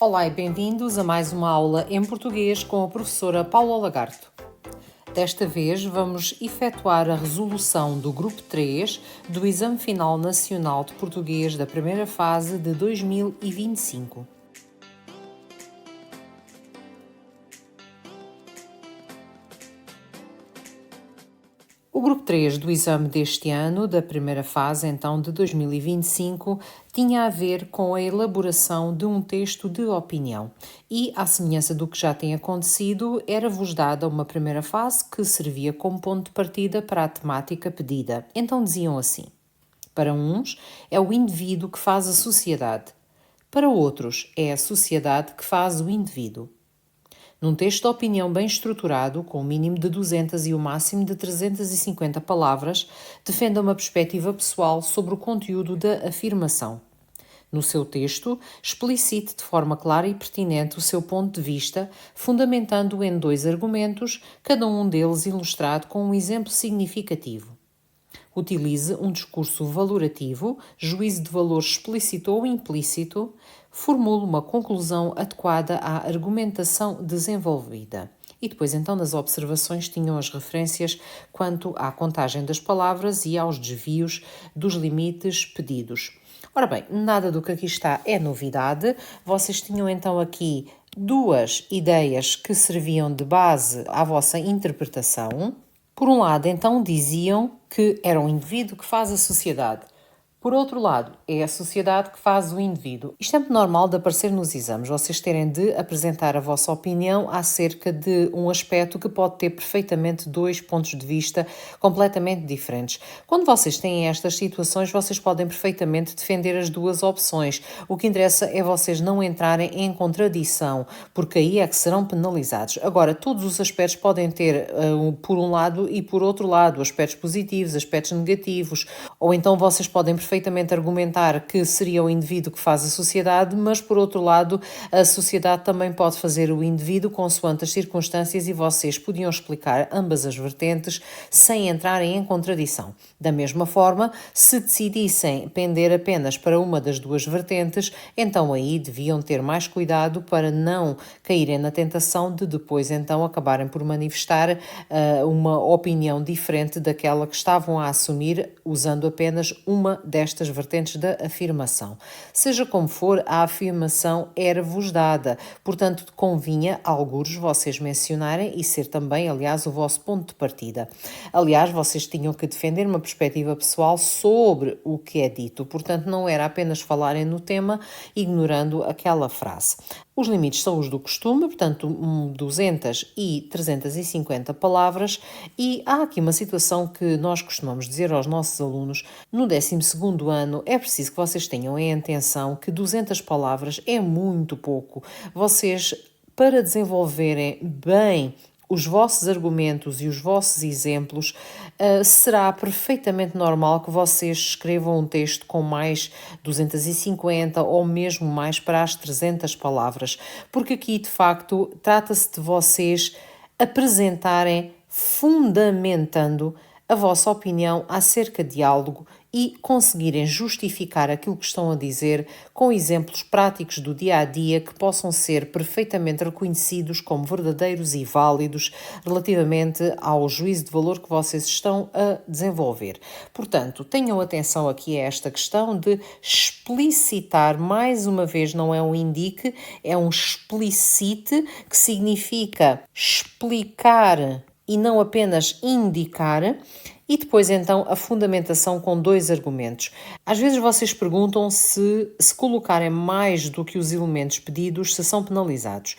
Olá e bem-vindos a mais uma aula em português com a professora Paula Lagarto. Desta vez vamos efetuar a resolução do Grupo 3 do Exame Final Nacional de Português da primeira fase de 2025. O Grupo 3 do exame deste ano, da primeira fase, então de 2025, tinha a ver com a elaboração de um texto de opinião e, à semelhança do que já tem acontecido, era-vos dada uma primeira fase que servia como ponto de partida para a temática pedida. Então diziam assim: para uns, é o indivíduo que faz a sociedade, para outros, é a sociedade que faz o indivíduo. Num texto de opinião bem estruturado, com o mínimo de 200 e o máximo de 350 palavras, defenda uma perspectiva pessoal sobre o conteúdo da afirmação. No seu texto, explicite de forma clara e pertinente o seu ponto de vista, fundamentando-o em 2 argumentos, cada um deles ilustrado com um exemplo significativo. Utilize um discurso valorativo, juízo de valor explícito ou implícito, formule uma conclusão adequada à argumentação desenvolvida. E depois, então, nas observações tinham as referências quanto à contagem das palavras e aos desvios dos limites pedidos. Ora bem, nada do que aqui está é novidade. Vocês tinham então aqui 2 ideias que serviam de base à vossa interpretação. Por um lado, então, diziam que era o indivíduo que faz a sociedade. Por outro lado, é a sociedade que faz o indivíduo. Isto é muito normal de aparecer nos exames, vocês terem de apresentar a vossa opinião acerca de um aspecto que pode ter perfeitamente 2 pontos de vista completamente diferentes. Quando vocês têm estas situações, vocês podem perfeitamente defender as 2 opções. O que interessa é vocês não entrarem em contradição, porque aí é que serão penalizados. Agora, todos os aspectos podem ter por um lado e por outro lado, aspectos positivos, aspectos negativos, ou então vocês podem perfeitamente argumentar que seria o indivíduo que faz a sociedade, mas por outro lado a sociedade também pode fazer o indivíduo consoante as circunstâncias e vocês podiam explicar ambas as vertentes sem entrarem em contradição. Da mesma forma, se decidissem pender apenas para uma das 2 vertentes, então aí deviam ter mais cuidado para não caírem na tentação de depois então acabarem por manifestar uma opinião diferente daquela que estavam a assumir usando apenas uma destas vertentes da afirmação. Seja como for, a afirmação era-vos dada, portanto convinha algures vocês mencionarem e ser também, aliás, o vosso ponto de partida. Aliás, vocês tinham que defender uma perspectiva pessoal sobre o que é dito, portanto não era apenas falarem no tema, ignorando aquela frase. Os limites são os do costume, portanto 200 e 350 palavras, e há aqui uma situação que nós costumamos dizer aos nossos alunos: no 12º ano é preciso que vocês tenham em atenção que 200 palavras é muito pouco. Vocês, para desenvolverem bem os vossos argumentos e os vossos exemplos, será perfeitamente normal que vocês escrevam um texto com mais 250 ou mesmo mais para as 300 palavras, porque aqui de facto trata-se de vocês apresentarem, fundamentando a vossa opinião acerca de algo e conseguirem justificar aquilo que estão a dizer com exemplos práticos do dia a dia que possam ser perfeitamente reconhecidos como verdadeiros e válidos relativamente ao juízo de valor que vocês estão a desenvolver. Portanto, tenham atenção aqui a esta questão de explicitar, mais uma vez, não é um indique, é um explicite, que significa explicar e não apenas indicar, e depois então a fundamentação com 2 argumentos. Às vezes vocês perguntam se colocarem mais do que os elementos pedidos, se são penalizados.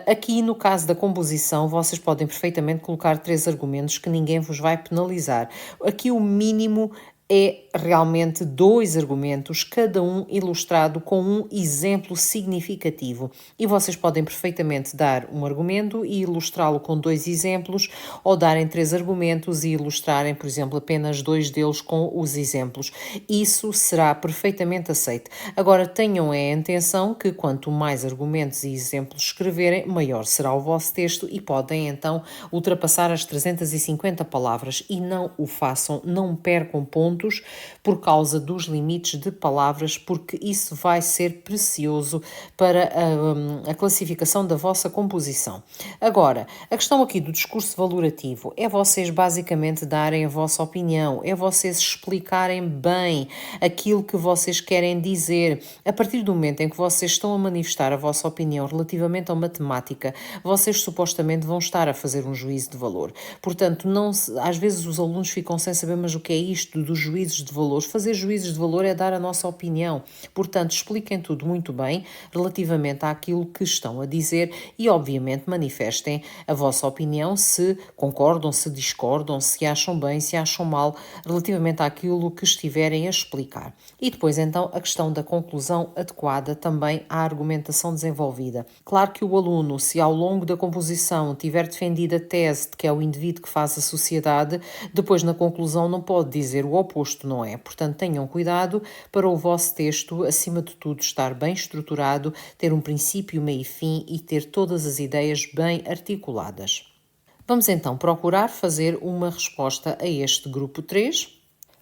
Aqui no caso da composição, vocês podem perfeitamente colocar 3 argumentos que ninguém vos vai penalizar. Aqui o mínimo é realmente 2 argumentos, cada um ilustrado com um exemplo significativo. E vocês podem perfeitamente dar um argumento e ilustrá-lo com 2 exemplos, ou darem 3 argumentos e ilustrarem, por exemplo, apenas 2 deles com os exemplos. Isso será perfeitamente aceito. Agora, tenham em atenção que quanto mais argumentos e exemplos escreverem, maior será o vosso texto e podem então ultrapassar as 350 palavras, e não o façam, não percam pontos pontos por causa dos limites de palavras, porque isso vai ser precioso para a classificação da vossa composição. Agora, a questão aqui do discurso valorativo é vocês basicamente darem a vossa opinião, é vocês explicarem bem aquilo que vocês querem dizer. A partir do momento em que vocês estão a manifestar a vossa opinião relativamente a uma temática, vocês supostamente vão estar a fazer um juízo de valor. Portanto, às vezes os alunos ficam sem saber, mas o que é isto dos juízos de valor? Fazer juízos de valor é dar a nossa opinião. Portanto, expliquem tudo muito bem relativamente àquilo que estão a dizer e, obviamente, manifestem a vossa opinião, se concordam, se discordam, se acham bem, se acham mal, relativamente àquilo que estiverem a explicar. E depois, então, a questão da conclusão adequada também à argumentação desenvolvida. Claro que o aluno, se ao longo da composição tiver defendido a tese de que é o indivíduo que faz a sociedade, depois na conclusão não pode dizer o oposto, não é? Portanto, tenham cuidado para o vosso texto, acima de tudo, estar bem estruturado, ter um princípio, meio e fim e ter todas as ideias bem articuladas. Vamos então procurar fazer uma resposta a este grupo 3.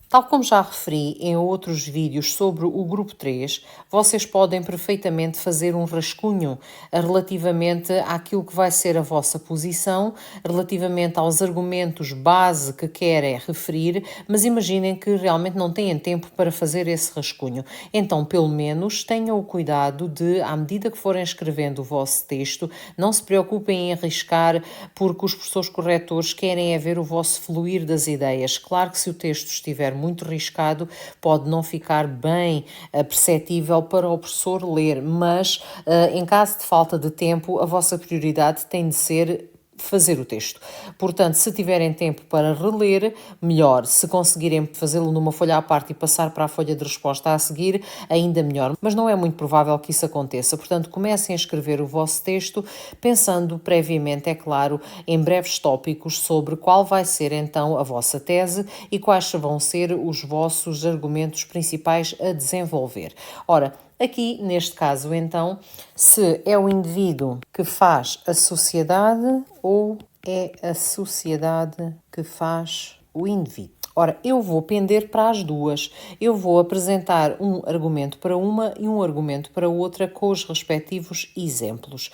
Tal como já referi em outros vídeos sobre o grupo 3, vocês podem perfeitamente fazer um rascunho relativamente àquilo que vai ser a vossa posição, relativamente aos argumentos base que querem referir, mas imaginem que realmente não têm tempo para fazer esse rascunho. Então, pelo menos, tenham o cuidado de, à medida que forem escrevendo o vosso texto, não se preocupem em arriscar, porque os professores corretores querem é ver o vosso fluir das ideias. Claro que se o texto estiver muito riscado, pode não ficar bem perceptível para o professor ler, mas em caso de falta de tempo, a vossa prioridade tem de ser fazer o texto. Portanto, se tiverem tempo para reler, melhor. Se conseguirem fazê-lo numa folha à parte e passar para a folha de resposta a seguir, ainda melhor. Mas não é muito provável que isso aconteça. Portanto, comecem a escrever o vosso texto, pensando previamente, é claro, em breves tópicos sobre qual vai ser então a vossa tese e quais vão ser os vossos argumentos principais a desenvolver. Ora, aqui, neste caso, então, se é o indivíduo que faz a sociedade ou é a sociedade que faz o indivíduo. Ora, eu vou pender para as duas. Eu vou apresentar um argumento para uma e um argumento para outra com os respectivos exemplos.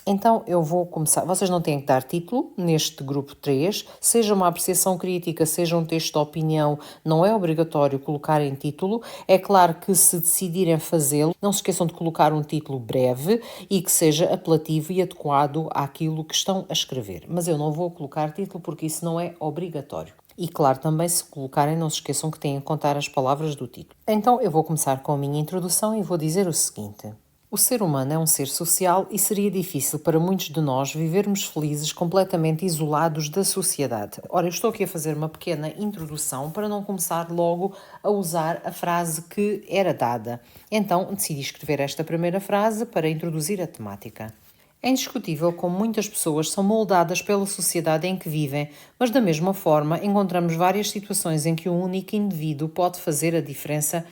Então eu vou começar. Vocês não têm que dar título neste grupo 3, seja uma apreciação crítica, seja um texto de opinião, não é obrigatório colocar em título. É claro que se decidirem fazê-lo, não se esqueçam de colocar um título breve e que seja apelativo e adequado àquilo que estão a escrever. Mas eu não vou colocar título porque isso não é obrigatório. E claro, também se colocarem, não se esqueçam que têm que contar as palavras do título. Então eu vou começar com a minha introdução e vou dizer o seguinte. O ser humano é um ser social e seria difícil para muitos de nós vivermos felizes completamente isolados da sociedade. Ora, eu estou aqui a fazer uma pequena introdução para não começar logo a usar a frase que era dada. Então, decidi escrever esta primeira frase para introduzir a temática. É indiscutível como muitas pessoas são moldadas pela sociedade em que vivem, mas da mesma forma encontramos várias situações em que um único indivíduo pode fazer a diferença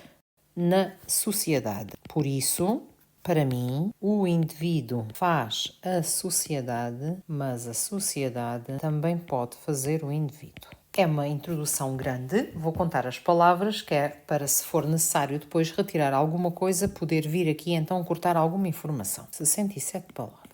na sociedade. Por isso, para mim, o indivíduo faz a sociedade, mas a sociedade também pode fazer o indivíduo. É uma introdução grande, vou contar as palavras, que é para, se for necessário depois retirar alguma coisa, poder vir aqui então cortar alguma informação. 67 palavras.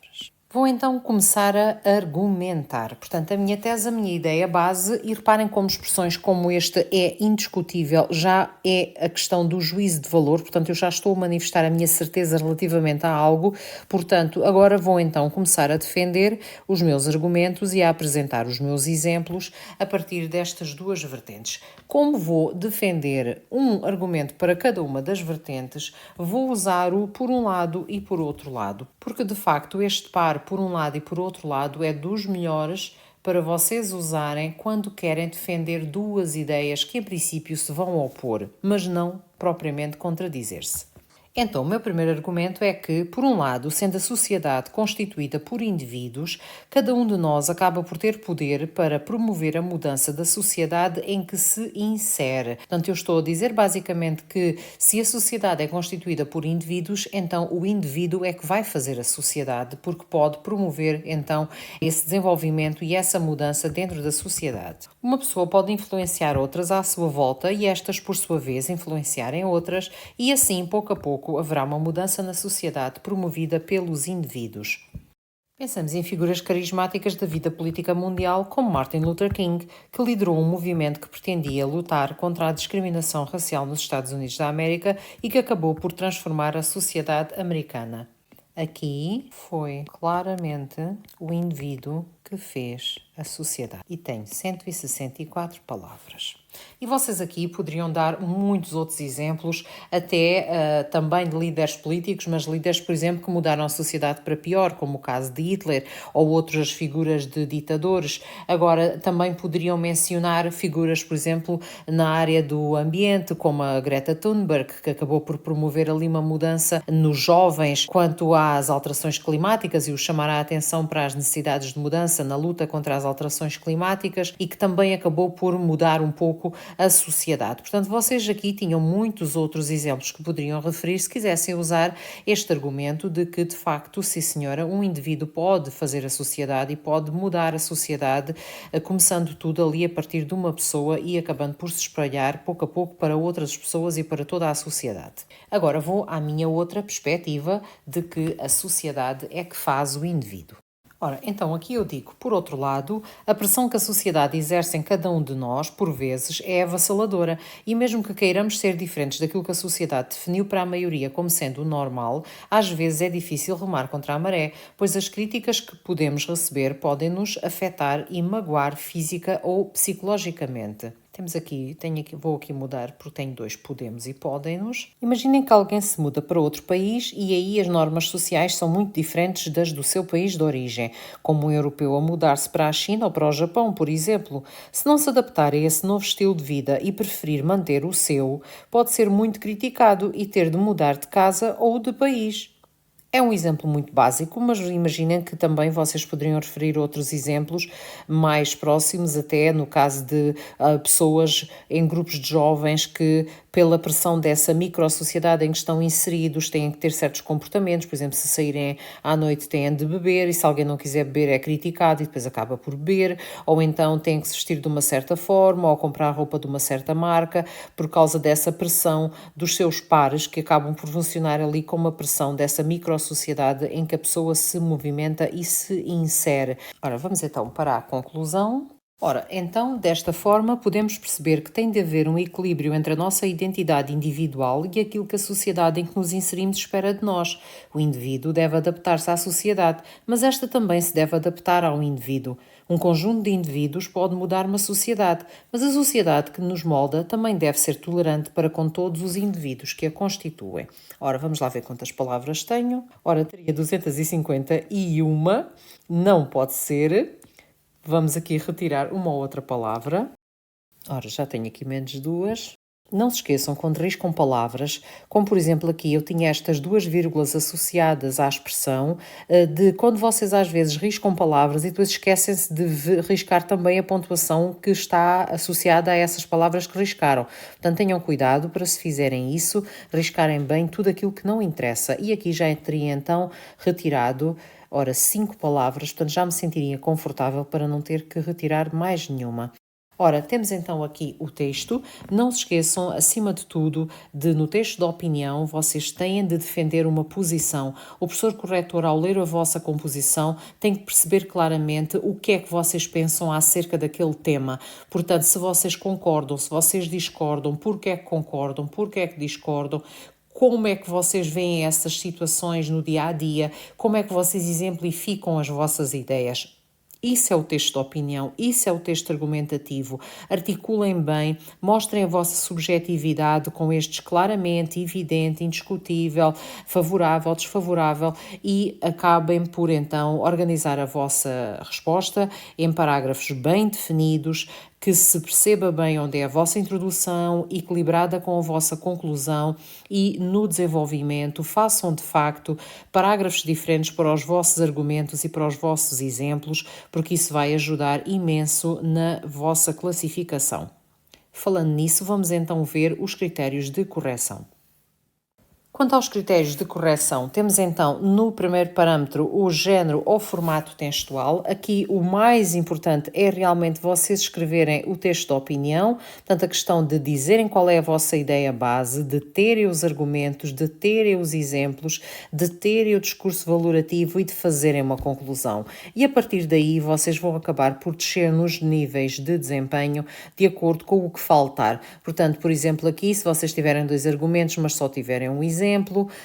Vou então começar a argumentar. Portanto, a minha tese, a minha ideia base, e reparem como expressões como esta é indiscutível, já é a questão do juízo de valor, portanto, eu já estou a manifestar a minha certeza relativamente a algo, portanto, agora vou então começar a defender os meus argumentos e a apresentar os meus exemplos a partir destas duas vertentes. Como vou defender um argumento para cada uma das vertentes, vou usar-o por um lado e por outro lado, porque de facto este par por um lado e por outro lado é dos melhores para vocês usarem quando querem defender duas ideias que em princípio se vão opor, mas não propriamente contradizer-se. Então, o meu primeiro argumento é que, por um lado, sendo a sociedade constituída por indivíduos, cada um de nós acaba por ter poder para promover a mudança da sociedade em que se insere. Portanto, eu estou a dizer basicamente que se a sociedade é constituída por indivíduos, então o indivíduo é que vai fazer a sociedade, porque pode promover então esse desenvolvimento e essa mudança dentro da sociedade. Uma pessoa pode influenciar outras à sua volta e estas, por sua vez, influenciarem outras, e assim, pouco a pouco, haverá uma mudança na sociedade promovida pelos indivíduos. Pensamos em figuras carismáticas da vida política mundial, como Martin Luther King, que liderou um movimento que pretendia lutar contra a discriminação racial nos Estados Unidos da América e que acabou por transformar a sociedade americana. Aqui foi claramente o indivíduo que fez a sociedade e tem 164 palavras. E vocês aqui poderiam dar muitos outros exemplos, até também de líderes políticos, mas líderes, por exemplo, que mudaram a sociedade para pior, como o caso de Hitler ou outras figuras de ditadores. Agora, também poderiam mencionar figuras, por exemplo, na área do ambiente, como a Greta Thunberg, que acabou por promover ali uma mudança nos jovens quanto às alterações climáticas e os chamar a atenção para as necessidades de mudança na luta contra as alterações climáticas e que também acabou por mudar um pouco a sociedade. Portanto, vocês aqui tinham muitos outros exemplos que poderiam referir se quisessem usar este argumento de que, de facto, sim senhora, um indivíduo pode fazer a sociedade e pode mudar a sociedade, começando tudo ali a partir de uma pessoa e acabando por se espalhar pouco a pouco para outras pessoas e para toda a sociedade. Agora vou à minha outra perspectiva de que a sociedade é que faz o indivíduo. Ora, então aqui eu digo, por outro lado, a pressão que a sociedade exerce em cada um de nós, por vezes, é avassaladora e mesmo que queiramos ser diferentes daquilo que a sociedade definiu para a maioria como sendo o normal, às vezes é difícil remar contra a maré, pois as críticas que podemos receber podem nos afetar e magoar física ou psicologicamente. Vou aqui mudar porque tenho dois podemos e podem-nos. Imaginem que alguém se muda para outro país e aí as normas sociais são muito diferentes das do seu país de origem, como um europeu a mudar-se para a China ou para o Japão, por exemplo. Se não se adaptar a esse novo estilo de vida e preferir manter o seu, pode ser muito criticado e ter de mudar de casa ou de país. É um exemplo muito básico, mas imaginem que também vocês poderiam referir outros exemplos mais próximos, até no caso de pessoas em grupos de jovens que, pela pressão dessa microsociedade em que estão inseridos, têm que ter certos comportamentos. Por exemplo, se saírem à noite têm de beber e se alguém não quiser beber é criticado e depois acaba por beber, ou então têm que se vestir de uma certa forma ou comprar roupa de uma certa marca por causa dessa pressão dos seus pares que acabam por funcionar ali com uma pressão dessa microsociedade em que a pessoa se movimenta e se insere. Ora, vamos então para a conclusão. Ora, então, desta forma, podemos perceber que tem de haver um equilíbrio entre a nossa identidade individual e aquilo que a sociedade em que nos inserimos espera de nós. O indivíduo deve adaptar-se à sociedade, mas esta também se deve adaptar ao indivíduo. Um conjunto de indivíduos pode mudar uma sociedade, mas a sociedade que nos molda também deve ser tolerante para com todos os indivíduos que a constituem. Ora, vamos lá ver quantas palavras tenho. Ora, teria 251, não pode ser. Vamos aqui retirar uma outra palavra. Ora, já tenho aqui menos duas. Não se esqueçam, quando riscam palavras, como por exemplo aqui eu tinha estas duas vírgulas associadas à expressão, de quando vocês às vezes riscam palavras e depois esquecem-se de riscar também a pontuação que está associada a essas palavras que riscaram. Portanto, tenham cuidado para, se fizerem isso, riscarem bem tudo aquilo que não interessa. E aqui já teria então retirado 5 palavras, portanto já me sentiria confortável para não ter que retirar mais nenhuma. Ora, temos então aqui o texto. Não se esqueçam, acima de tudo, de no texto de opinião vocês têm de defender uma posição. O professor corretor, ao ler a vossa composição, tem que perceber claramente o que é que vocês pensam acerca daquele tema. Portanto, se vocês concordam, se vocês discordam, porque é que concordam, porque é que discordam, como é que vocês veem essas situações no dia a dia, como é que vocês exemplificam as vossas ideias. Isso é o texto de opinião, isso é o texto argumentativo. Articulem bem, mostrem a vossa subjetividade com estes claramente, evidente, indiscutível, favorável, desfavorável e acabem por então organizar a vossa resposta em parágrafos bem definidos, que se perceba bem onde é a vossa introdução, equilibrada com a vossa conclusão e no desenvolvimento façam de facto parágrafos diferentes para os vossos argumentos e para os vossos exemplos, porque isso vai ajudar imenso na vossa classificação. Falando nisso, vamos então ver os critérios de correção. Quanto aos critérios de correção, temos então no primeiro parâmetro o género ou formato textual. Aqui o mais importante é realmente vocês escreverem o texto de opinião, portanto a questão de dizerem qual é a vossa ideia base, de terem os argumentos, de terem os exemplos, de terem o discurso valorativo e de fazerem uma conclusão. E a partir daí vocês vão acabar por descer nos níveis de desempenho de acordo com o que faltar. Portanto, por exemplo, aqui se vocês tiverem 2 argumentos, mas só tiverem um exemplo,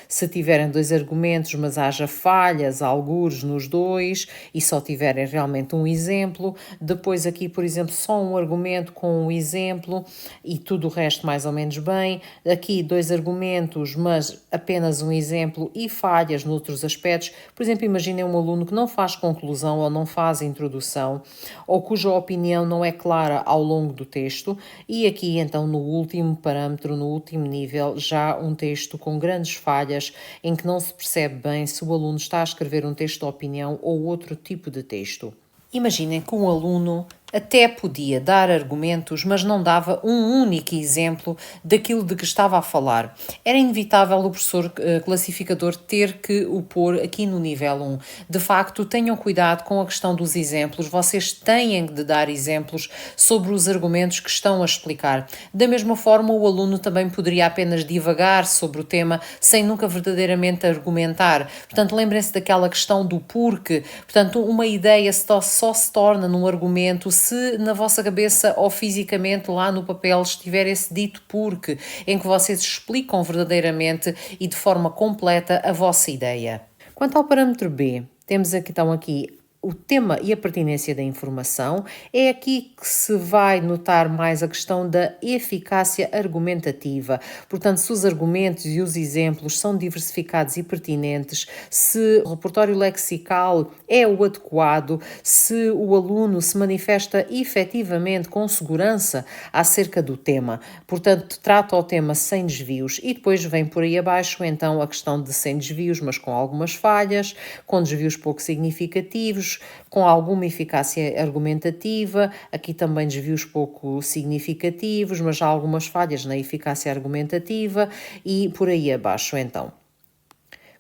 se tiverem 2 argumentos, mas haja falhas, algures nos 2 e só tiverem realmente um exemplo, depois aqui, por exemplo, só um argumento com um exemplo e tudo o resto mais ou menos bem, aqui 2 argumentos, mas apenas um exemplo e falhas noutros aspectos. Por exemplo, imaginem um aluno que não faz conclusão ou não faz introdução, ou cuja opinião não é clara ao longo do texto, e aqui então no último parâmetro, no último nível, já um texto com grandes falhas, em que não se percebe bem se o aluno está a escrever um texto de opinião ou outro tipo de texto. Imaginem que um aluno até podia dar argumentos, mas não dava um único exemplo daquilo de que estava a falar. Era inevitável o professor classificador ter que o pôr aqui no nível 1. De facto, tenham cuidado com a questão dos exemplos. Vocês têm de dar exemplos sobre os argumentos que estão a explicar. Da mesma forma, o aluno também poderia apenas divagar sobre o tema sem nunca verdadeiramente argumentar. Portanto, lembrem-se daquela questão do porquê. Portanto, uma ideia só se torna num argumento se na vossa cabeça ou fisicamente lá no papel estiver esse dito porque, em que vocês explicam verdadeiramente e de forma completa a vossa ideia. Quanto ao parâmetro B, temos aqui, então aqui o tema e a pertinência da informação. É aqui que se vai notar mais a questão da eficácia argumentativa. Portanto, se os argumentos e os exemplos são diversificados e pertinentes, se o repertório lexical é o adequado, se o aluno se manifesta efetivamente com segurança acerca do tema. Portanto, trata o tema sem desvios e depois vem por aí abaixo então a questão de sem desvios, mas com algumas falhas, com desvios pouco significativos, com alguma eficácia argumentativa, aqui também desvios pouco significativos, mas há algumas falhas na eficácia argumentativa e por aí abaixo então.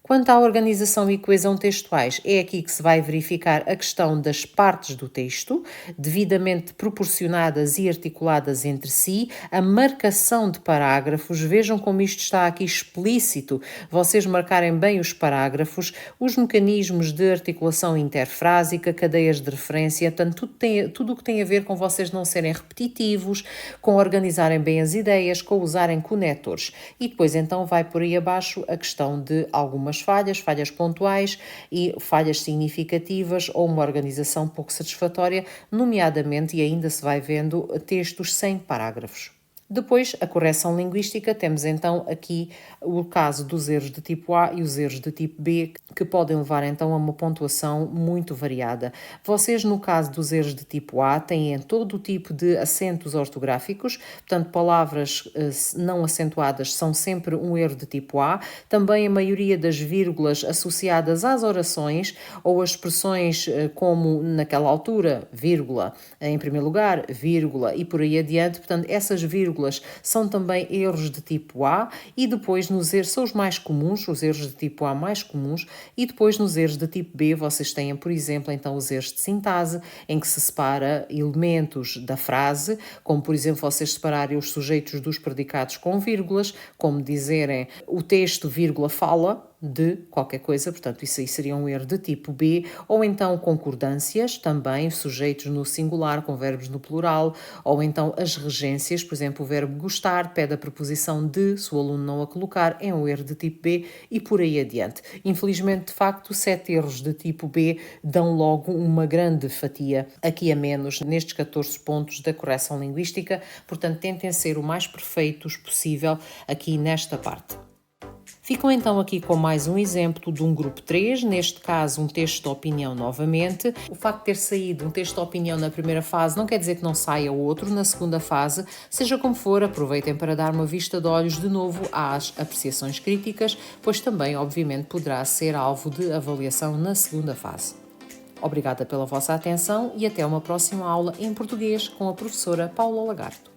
Quanto à organização e coesão textuais, é aqui que se vai verificar a questão das partes do texto, devidamente proporcionadas e articuladas entre si, a marcação de parágrafos, vejam como isto está aqui explícito, vocês marcarem bem os parágrafos, os mecanismos de articulação interfrásica, cadeias de referência, portanto, tudo o que tem a ver com vocês não serem repetitivos, com organizarem bem as ideias, com usarem conectores. E depois então vai por aí abaixo a questão de algumas falhas pontuais e falhas significativas ou uma organização pouco satisfatória, nomeadamente, e ainda se vai vendo, textos sem parágrafos. Depois, a correção linguística, temos então aqui o caso dos erros de tipo A e os erros de tipo B, que podem levar então a uma pontuação muito variada. Vocês, no caso dos erros de tipo A, têm todo o tipo de acentos ortográficos, portanto, palavras não acentuadas são sempre um erro de tipo A. Também a maioria das vírgulas associadas às orações ou as expressões como naquela altura, vírgula, em primeiro lugar, vírgula e por aí adiante, portanto, essas vírgulas são também erros de tipo A e depois nos erros são os mais comuns, os erros de tipo A mais comuns e depois nos erros de tipo B vocês têm, por exemplo, então os erros de sintase, em que se separa elementos da frase, como por exemplo vocês separarem os sujeitos dos predicados com vírgulas, como dizerem o texto, vírgula, fala de qualquer coisa, portanto isso aí seria um erro de tipo B, ou então concordâncias, também sujeitos no singular com verbos no plural, ou então as regências, por exemplo, o verbo gostar pede a preposição de, se o aluno não a colocar, é um erro de tipo B e por aí adiante. Infelizmente, de facto, 7 erros de tipo B dão logo uma grande fatia aqui a menos nestes 14 pontos da correção linguística, portanto tentem ser o mais perfeitos possível aqui nesta parte. Ficam então aqui com mais um exemplo de um grupo 3, neste caso um texto de opinião novamente. O facto de ter saído um texto de opinião na primeira fase não quer dizer que não saia outro na segunda fase. Seja como for, aproveitem para dar uma vista de olhos de novo às apreciações críticas, pois também, obviamente, poderá ser alvo de avaliação na segunda fase. Obrigada pela vossa atenção e até uma próxima aula em português com a professora Paula Lagarto.